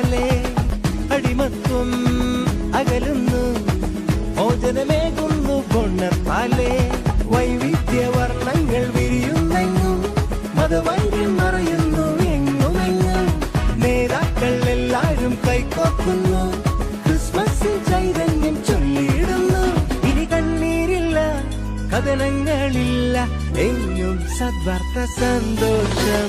സ്നേഹത്താലേ അടിമത്വം അകലുന്നു, മോചനമേകുന്നു ഗുണത്താലേ. വൈവിധ്യവർണ്ണങ്ങൾ വിരിയുന്നെങ്ങും, മതവൈദ്യം മറയുന്നു എങ്ങുമെങ്ങും. നേതാക്കൾ എല്ലാരും കൈകോർക്കുന്നു, ക്രിസ്മസിൽ ചൈതന്യം ചൊല്ലിയിടുന്നു. ഇനി കണ്ണീരില്ല, കഥനങ്ങളില്ല, എങ്ങും സദ്വാർത്ത സന്തോഷം.